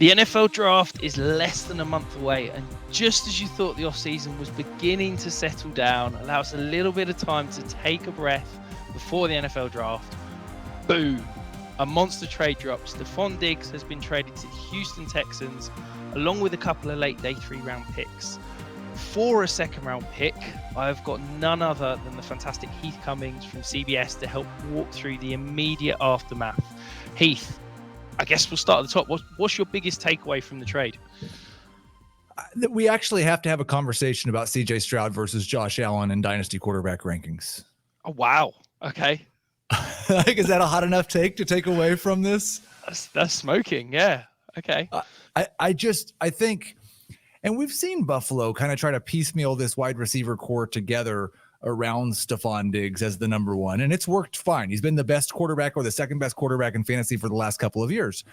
The NFL draft is less than a month away, and just as you thought the offseason was beginning to settle down, allow us a little bit of time to take a breath before the NFL draft, boom, a monster trade drop. Stefon Diggs has been traded to the Houston Texans, along with a couple of late day 3-round picks. For a second-round pick, I've got none other than the fantastic Heath Cummings from CBS to help walk through the immediate aftermath. Heath, I guess we'll start at the top. What's your biggest takeaway from the trade? We actually have to have a conversation about CJ Stroud versus Josh Allen in dynasty quarterback rankings. Oh, wow. Okay. Is that a hot enough take to take away from this? That's smoking. Yeah. Okay. I think, and we've seen Buffalo kind of try to piecemeal this wide receiver core together around Stefon Diggs as the number one, and it's worked fine. He's been the best quarterback or the second best quarterback in fantasy for the last couple of years.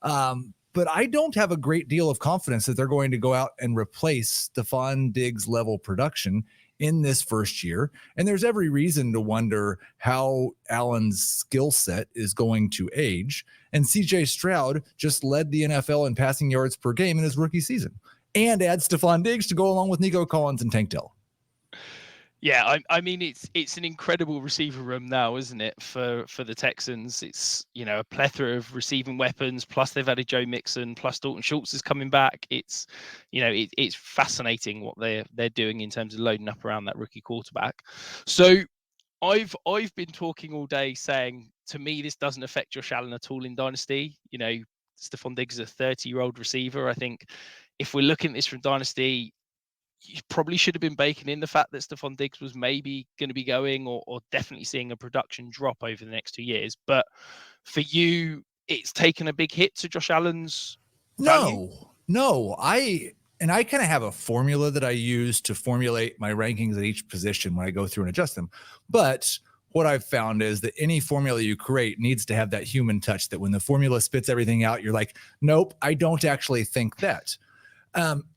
But I don't have a great deal of confidence that they're going to go out and replace Stefon Diggs level production in this first year. And there's every reason to wonder how Allen's skill set is going to age. And CJ Stroud just led the NFL in passing yards per game in his rookie season, and add Stefon Diggs to go along with Nico Collins and Tank Dell. Yeah, I mean it's an incredible receiver room now, isn't it? For the Texans, it's a plethora of receiving weapons. Plus they've added Joe Mixon. Plus Dalton Schultz is coming back. It's it's fascinating what they're doing in terms of loading up around that rookie quarterback. So I've been talking all day saying, to me, this doesn't affect Josh Allen at all in dynasty. Stefon Diggs is a 30-year-old receiver. I think if we're looking at this from dynasty, you probably should have been baking in the fact that Stefon Diggs was maybe going to be going or definitely seeing a production drop over the next 2 years. But for you, it's taken a big hit to Josh Allen's value? No. I kind of have a formula that I use to formulate my rankings at each position when I go through and adjust them. But what I've found is that any formula you create needs to have that human touch, that when the formula spits everything out, you're like, nope, I don't actually think that.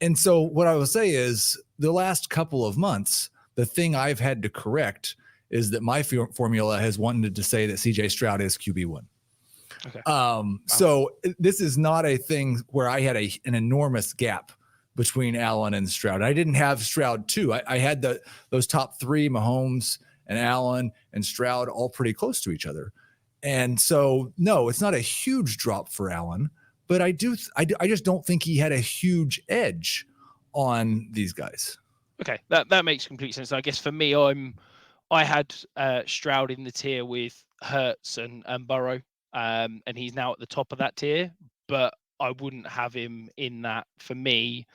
And so what I will say is the last couple of months, the thing I've had to correct is that my formula has wanted to say that CJ Stroud is QB1. Okay. Wow. So this is not a thing where I had an enormous gap between Allen and Stroud. I didn't have Stroud too. I had those top three, Mahomes and Allen and Stroud, all pretty close to each other. And so, no, it's not a huge drop for Allen. But I just don't think he had a huge edge on these guys. Okay, that makes complete sense. I guess for me, I had Stroud in the tier with Hurts and Burrow, and he's now at the top of that tier. But I wouldn't have him in that, for me,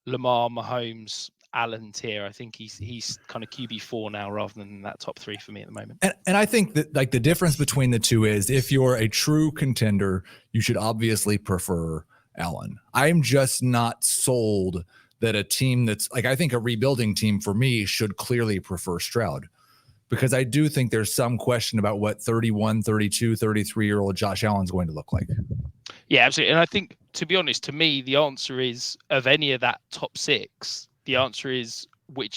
Lamar, Mahomes, Allen tier. I think he's kind of QB4 now rather than that top three for me at the moment. And I think that like the difference between the two is if you're a true contender, you should obviously prefer Allen. I'm just not sold that a team that's like, I think a rebuilding team for me should clearly prefer Stroud, because I do think there's some question about what 31, 32, 33-year-old Josh Allen's going to look like. Yeah, absolutely. And I think, to be honest, to me, the answer is, of any of that top six, the answer is,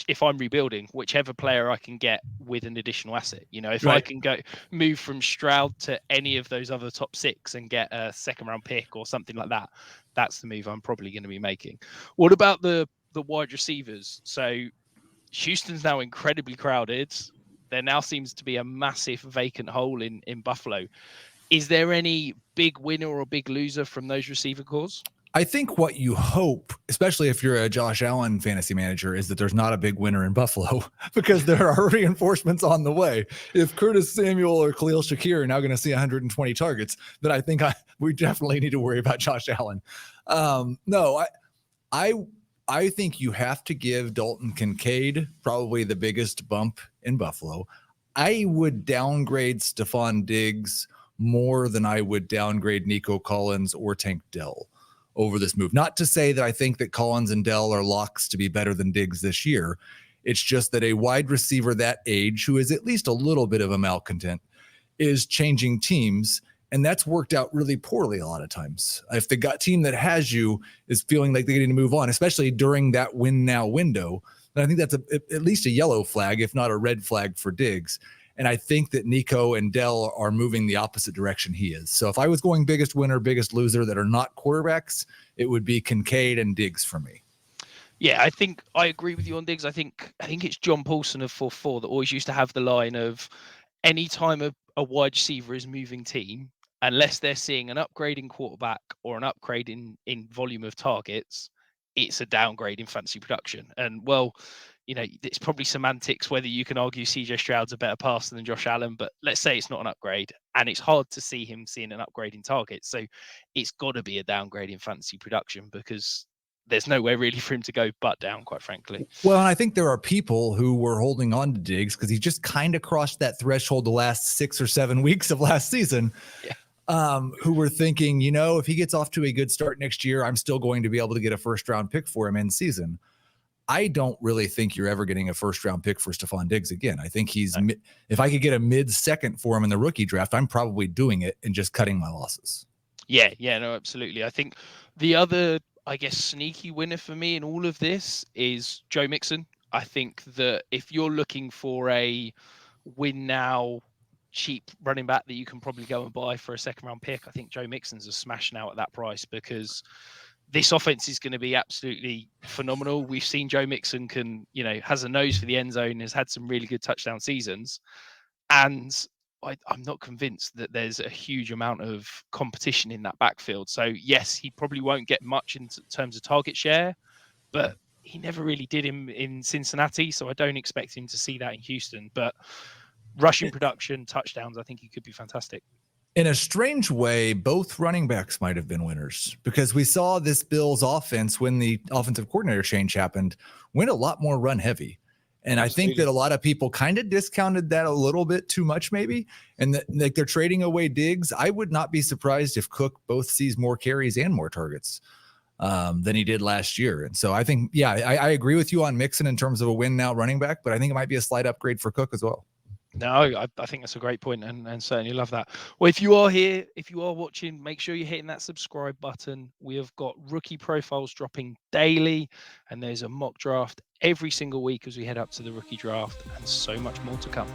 if I'm rebuilding, whichever player I can get with an additional asset. If Right. I can move from Stroud to any of those other top six and get a second-round pick or something like that, that's the move I'm probably going to be making. What about the wide receivers? So Houston's now incredibly crowded. There now seems to be a massive vacant hole in Buffalo. Is there any big winner or big loser from those receiver cores? I think what you hope, especially if you're a Josh Allen fantasy manager, is that there's not a big winner in Buffalo, because there are reinforcements on the way. If Curtis Samuel or Khalil Shakir are now going to see 120 targets, then I think we definitely need to worry about Josh Allen. No, I think you have to give Dalton Kincaid probably the biggest bump in Buffalo. I would downgrade Stefon Diggs more than I would downgrade Nico Collins or Tank Dell over this move. Not to say that I think that Collins and Dell are locks to be better than Diggs this year. It's just that a wide receiver that age, who is at least a little bit of a malcontent, is changing teams, and that's worked out really poorly a lot of times. If the team that has you is feeling like they need to move on, especially during that win now window, then I think that's at least a yellow flag, if not a red flag for Diggs. And I think that Nico and Dell are moving the opposite direction he is. So if I was going biggest winner, biggest loser that are not quarterbacks, it would be Kincaid and Diggs for me. Yeah, I think I agree with you on Diggs. I think it's John Paulson of 4-4 that always used to have the line of anytime a wide receiver is moving team, unless they're seeing an upgrade in quarterback or an upgrade in volume of targets, it's a downgrade in fantasy production. And well, it's probably semantics whether you can argue CJ Stroud's a better passer than Josh Allen, but let's say it's not an upgrade, and it's hard to see him seeing an upgrade in targets. So it's got to be a downgrade in fantasy production because there's nowhere really for him to go but down, quite frankly. Well, and I think there are people who were holding on to Diggs because he just kind of crossed that threshold the last 6 or 7 weeks of last season. Yeah. Who were thinking, if he gets off to a good start next year, I'm still going to be able to get a first-round pick for him in season. I don't really think you're ever getting a first-round pick for Stefon Diggs again. I think if I could get a mid-second for him in the rookie draft, I'm probably doing it and just cutting my losses. Yeah, no, absolutely. I think the other, I guess, sneaky winner for me in all of this is Joe Mixon. I think that if you're looking for a win now, cheap running back that you can probably go and buy for a second-round pick, I think Joe Mixon's a smash now at that price because this offense is going to be absolutely phenomenal. We've seen Joe Mixon has a nose for the end zone, has had some really good touchdown seasons. And I'm not convinced that there's a huge amount of competition in that backfield. So yes, he probably won't get much in terms of target share, but he never really did in Cincinnati. So I don't expect him to see that in Houston, but rushing production, touchdowns, I think he could be fantastic. In a strange way, both running backs might have been winners because we saw this Bills offense when the offensive coordinator change happened, went a lot more run heavy. And absolutely. I think that a lot of people kind of discounted that a little bit too much maybe. And like they're trading away Diggs. I would not be surprised if Cook both sees more carries and more targets than he did last year. And so I think, I agree with you on Mixon in terms of a win now running back, but I think it might be a slight upgrade for Cook as well. No, I think that's a great point and certainly love that. Well, if you are watching, make sure you're hitting that subscribe button. We have got rookie profiles dropping daily, and there's a mock draft every single week as we head up to the rookie draft, and so much more to come.